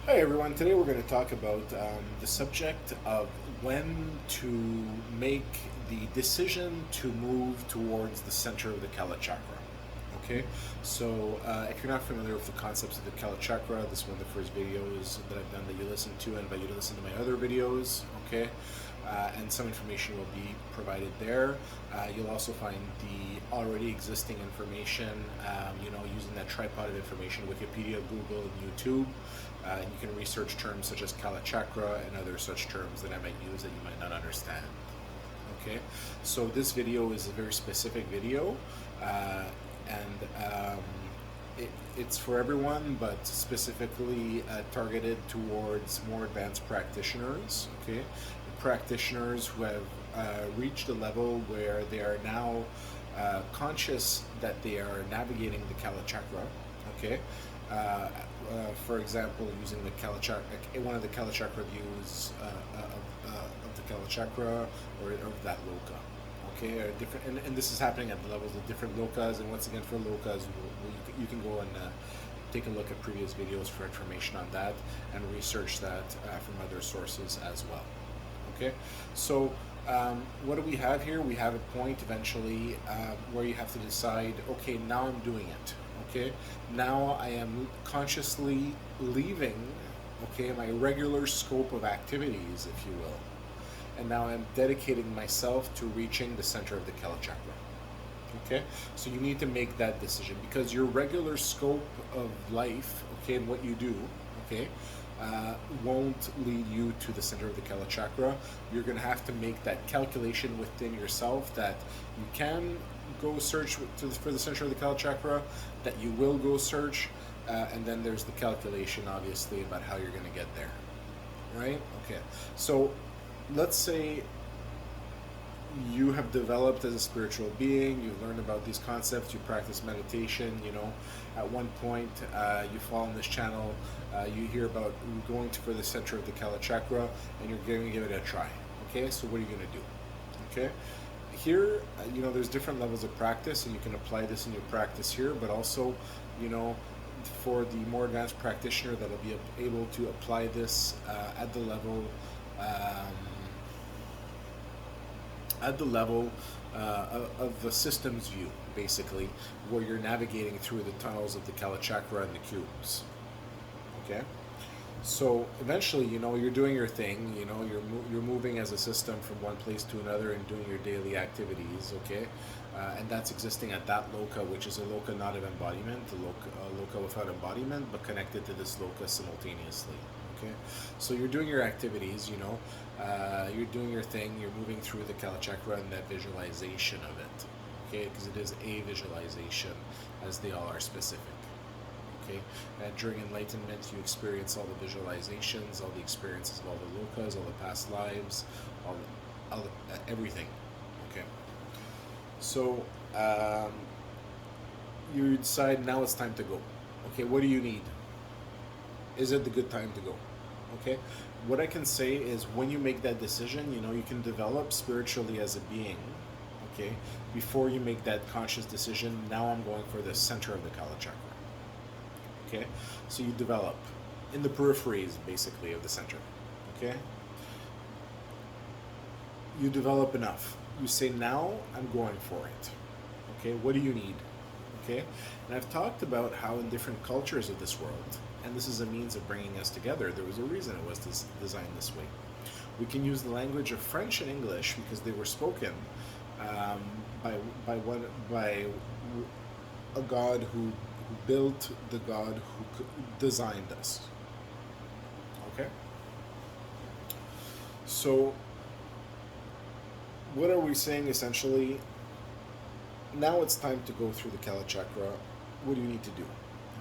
Hi everyone, today we're going to talk about the subject of when to make the decision to move towards the center of the Kalachakra. Okay, so if you're not familiar with the concepts of the Kalachakra, this is one of the first videos that I've done that you listen to. I invite you to listen to my other videos, okay? And some information will be provided there. You'll also find the already existing information, using that tripod of information, Wikipedia, Google, and YouTube. And you can research terms such as Kalachakra and other such terms that I might use that you might not understand. Okay, so this video is a very specific video, and it's for everyone, but specifically targeted towards more advanced practitioners. Okay, practitioners who have reached a level where they are now conscious that they are navigating the Kalachakra. Okay, for example, using the Kalachakra, one of the Kalachakra views of the Kalachakra or of that loka. Okay, or different, and this is happening at the levels of different lokas. And once again, for lokas, you can go and take a look at previous videos for information on that and research that from other sources as well. Okay, so what do we have here? We have a point eventually where you have to decide, okay, now I'm doing it. Okay, now I am consciously leaving, okay, my regular scope of activities, if you will, and now I'm dedicating myself to reaching the center of the Kalachakra. Okay, so you need to make that decision because your regular scope of life, okay, and what you do, okay, won't lead you to the center of the Kalachakra. You're going to have to make that calculation within yourself that you can go search for the center of the Kalachakra, that you will go search, and then there's the calculation, obviously, about how you're going to get there. Right? Okay. So let's say you have developed as a spiritual being, you've learned about these concepts, you practice meditation, at one point you fall on this channel, you hear about going for the center of the Kalachakra, and you're going to give it a try. Okay, so what are you going to do? Okay, here, there's different levels of practice, and you can apply this in your practice here, but also, for the more advanced practitioner that'll be able to apply this at the level of the systems view, basically, where you're navigating through the tunnels of the Kalachakra and the cubes. Okay? So eventually, you're doing your thing, you're moving as a system from one place to another and doing your daily activities, okay? And that's existing at that loka, which is a loka not of embodiment, a loka without embodiment, but connected to this loka simultaneously. Okay, so you're doing your activities, you're doing your thing, you're moving through the Kalachakra and that visualization of it, okay, because it is a visualization, as they all are specific. Okay, and during enlightenment, you experience all the visualizations, all the experiences of all the lokas, all the past lives, everything. Okay, so you decide now it's time to go. Okay, what do you need? Is it the good time to go? Okay, what I can say is when you make that decision, you can develop spiritually as a being. Okay, before you make that conscious decision, now I'm going for the center of the Kalachakra. Okay, so you develop in the peripheries, basically, of the center. Okay, you develop enough. You say, now I'm going for it. Okay, what do you need? Okay, and I've talked about how in different cultures of this world, and this is a means of bringing us together, there was a reason it was designed this way. We can use the language of French and English because they were spoken by a God who built the God who designed us. Okay, so what are we saying essentially? Now it's time to go through the Kalachakra. What do you need to do?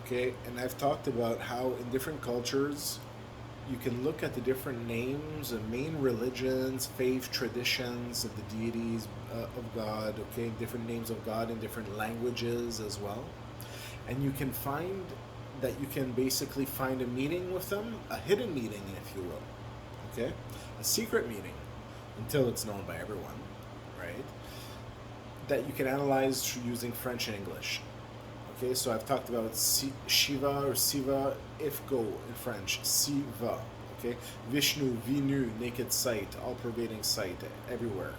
Okay, and I've talked about how in different cultures you can look at the different names and main religions, faith, traditions of the deities of God, okay, different names of God in different languages as well. And you can find that you can basically find a meeting with them, a hidden meeting, if you will, okay, a secret meeting until it's known by everyone, right? That you can analyze using French and English. Okay, so I've talked about Shiva or Siva, if go in French, Siva. Okay, Vishnu, Vinu, naked sight, all pervading sight, everywhere.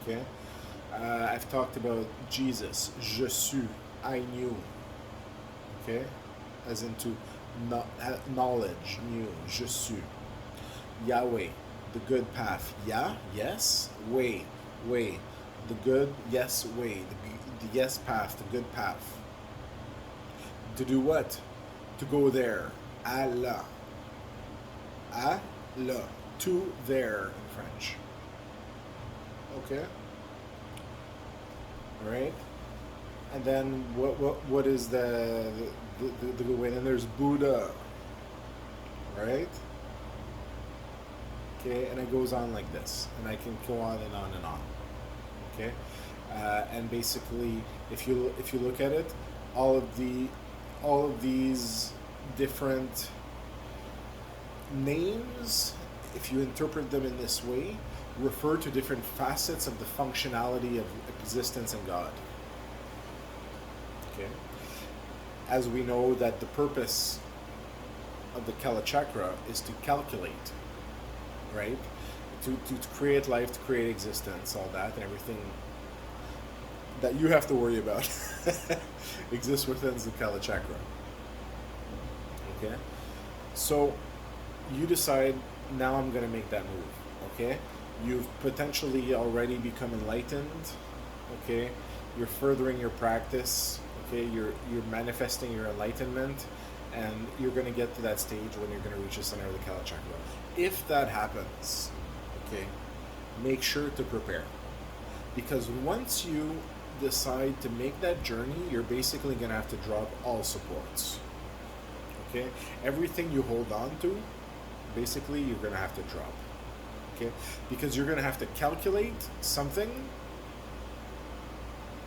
Okay, I've talked about Jesus, Je suis, I knew. Okay, as into knowledge, knew, Je suis. Yahweh, the good path. Yah, yes. Way, the good, yes, way. The yes path, the good path. To do what? To go there. Allah. Allah. To there in French. Okay? Right? And then what is the good way? And then there's Buddha. Right? Okay, and it goes on like this, and I can go on and on and on. Okay, and basically, if you look at it, all of these different names, if you interpret them in this way, refer to different facets of the functionality of existence in God. Okay, as we know that the purpose of the Kalachakra is to calculate, right? To create life, to create existence, all that, and everything that you have to worry about exists within the Kalachakra. Okay? So you decide, now I'm going to make that move. Okay? You've potentially already become enlightened. Okay? You're furthering your practice. Okay? You're manifesting your enlightenment. And you're going to get to that stage when you're going to reach the center of the Kalachakra. If that happens, okay, make sure to prepare. Because once you decide to make that journey, you're basically going to have to drop all supports. Okay? Everything you hold on to, basically, you're going to have to drop. Okay? Because you're going to have to calculate something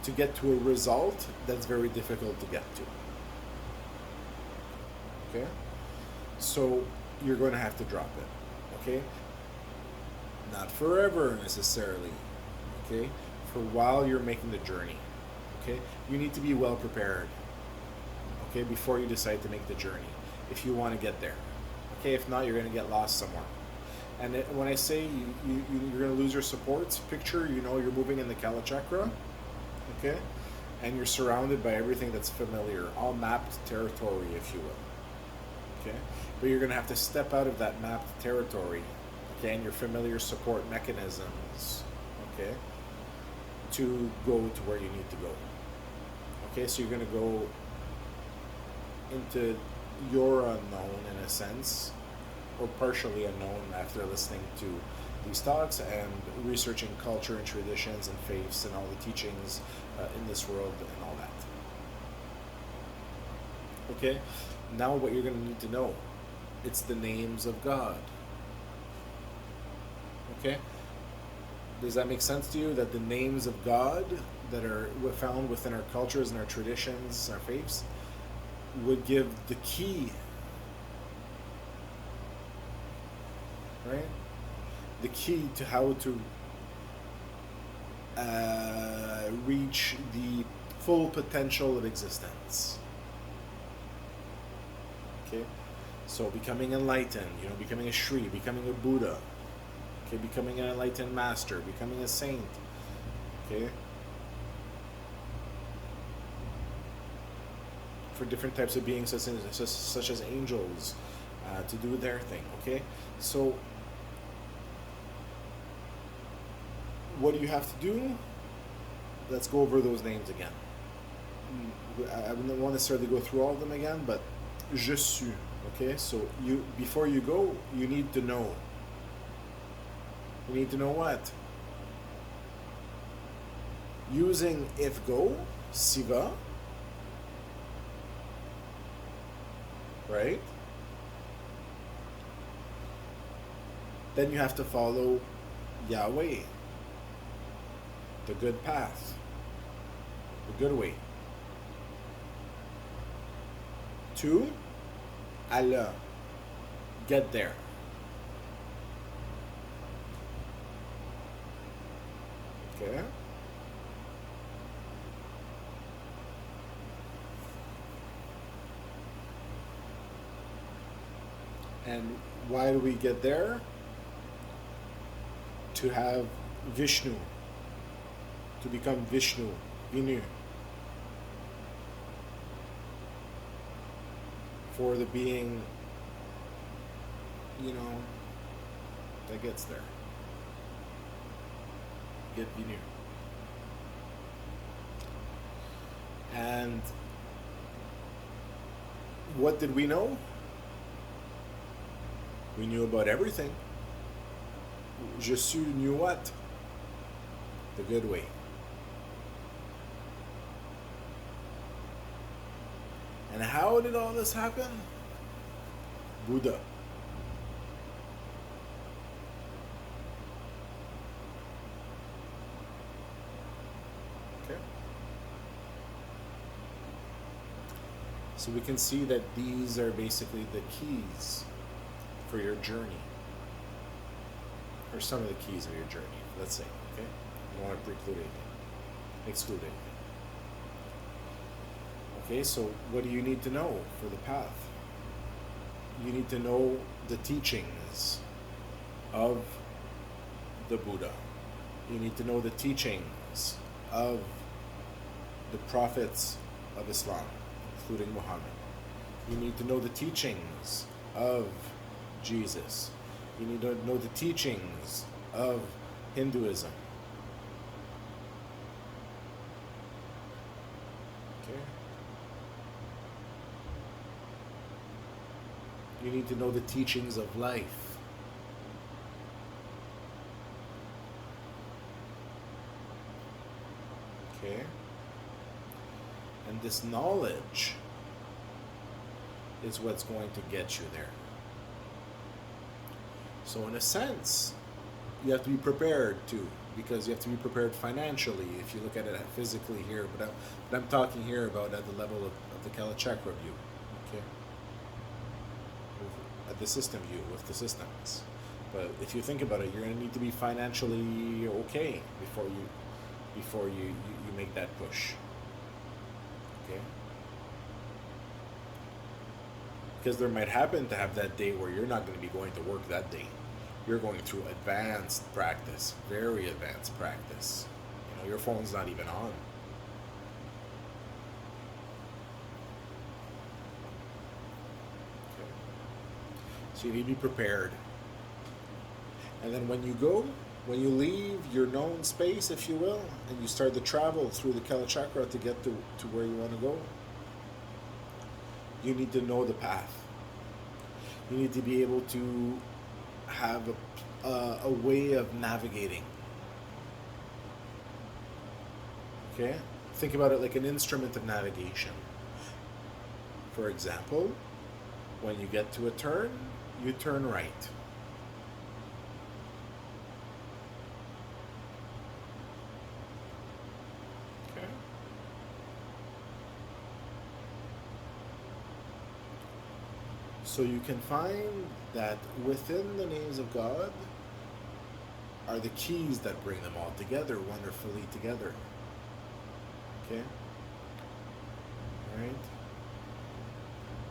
to get to a result that's very difficult to get to. Okay, so you're going to have to drop it. Okay, not forever necessarily. Okay, for while you're making the journey. Okay, you need to be well prepared. Okay, before you decide to make the journey, if you want to get there. Okay, if not, you're going to get lost somewhere. And when I say you're going to lose your supports, picture you're moving in the Kalachakra. Okay, and you're surrounded by everything that's familiar, all mapped territory, if you will. Okay, but you're going to have to step out of that mapped territory, okay, and your familiar support mechanisms, okay, to go to where you need to go. Okay, so you're going to go into your unknown in a sense, or partially unknown after listening to these talks and researching culture and traditions and faiths and all the teachings in this world and all that. Okay, now what you're going to need to know, it's the names of God. Okay, does that make sense to you, that the names of God that are found within our cultures and our traditions, our faiths, would give the key, right? The key to how to reach the full potential of existence. Okay, so becoming enlightened, becoming a Shri, becoming a Buddha, okay, becoming an enlightened master, becoming a saint, okay, for different types of beings such as angels, to do their thing. Okay, so what do you have to do? Let's go over those names again. I wouldn't want to necessarily go through all of them again, but Je suis. Okay, so before you go, you need to know. You need to know what? Using if go, Siva, right? Then you have to follow Yahweh, the good path, the good way. 2, Allah, get there. Okay. And why do we get there? To have Vishnu, to become Vishnu, Vinu, for the being, you know, that gets there. Get Vinu. And what did we know? We knew about everything. Je knew what? The good way. And how did all this happen? Buddha. Okay. So we can see that these are basically the keys for your journey, or some of the keys of your journey, let's say. Okay, you don't want to preclude anything, exclude anything. Okay, so what do you need to know for the path? You need to know the teachings of the Buddha. You need to know the teachings of the prophets of Islam, including Muhammad. You need to know the teachings of Jesus. You need to know the teachings of Hinduism. Okay? You need to know the teachings of life. Okay? And this knowledge is what's going to get you there. So in a sense, you have to be prepared too, because you have to be prepared financially if you look at it physically here. But I'm talking here about at the level of the Kalachakra view, okay? At the system view, with the systems. But if you think about it, you're going to need to be financially okay before you make that push, okay? Because there might happen to have that day where you're not going to be going to work that day. You're going through advanced practice, very advanced practice. You know, your phone's not even on. Okay. So you need to be prepared. And then when you leave your known space, if you will, and you start to travel through the Kalachakra to get to where you want to go, you need to know the path. You need to be able to have a way of navigating. Okay? Think about it like an instrument of navigation. For example, when you get to a turn, you turn right. Okay? So you can find that within the names of God are the keys that bring them all together, wonderfully together. Okay? All right?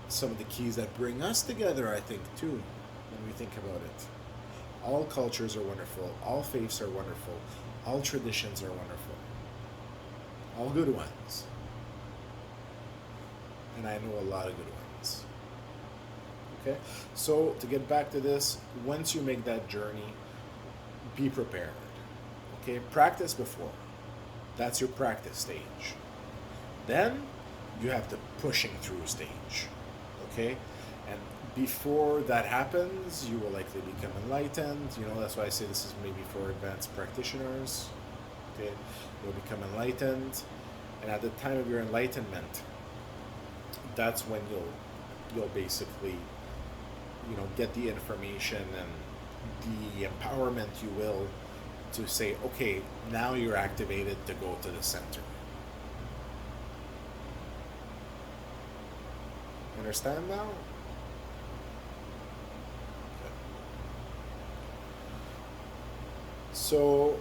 Some of the keys that bring us together, I think, too, when we think about it. All cultures are wonderful. All faiths are wonderful. All traditions are wonderful. All good ones. And I know a lot of good ones. Okay? So, to get back to this, once you make that journey, be prepared. Okay? Practice before. That's your practice stage. Then, you have the pushing through stage. Okay? And before that happens, you will likely become enlightened. You know, that's why I say this is maybe for advanced practitioners. Okay? You'll become enlightened. And at the time of your enlightenment, that's when you'll basically, you know, get the information and the empowerment, you will, to say, okay, now you're activated to go to the center. Understand now? Okay. So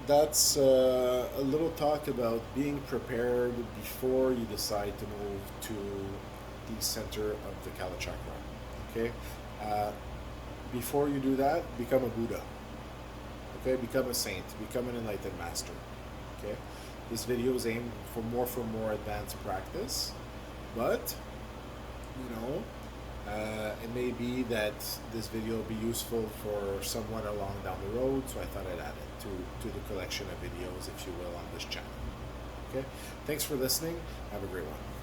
that's a little talk about being prepared before you decide to move to the center of the Kalachakra. Okay? Uh, Before you do that, become a Buddha. Okay, become a saint, become an enlightened master. Okay, this video is aimed for more advanced practice, but you know, it may be that this video will be useful for someone along down the road, so I thought I'd add it to the collection of videos, if you will, on this channel. Okay, thanks for listening. Have a great one.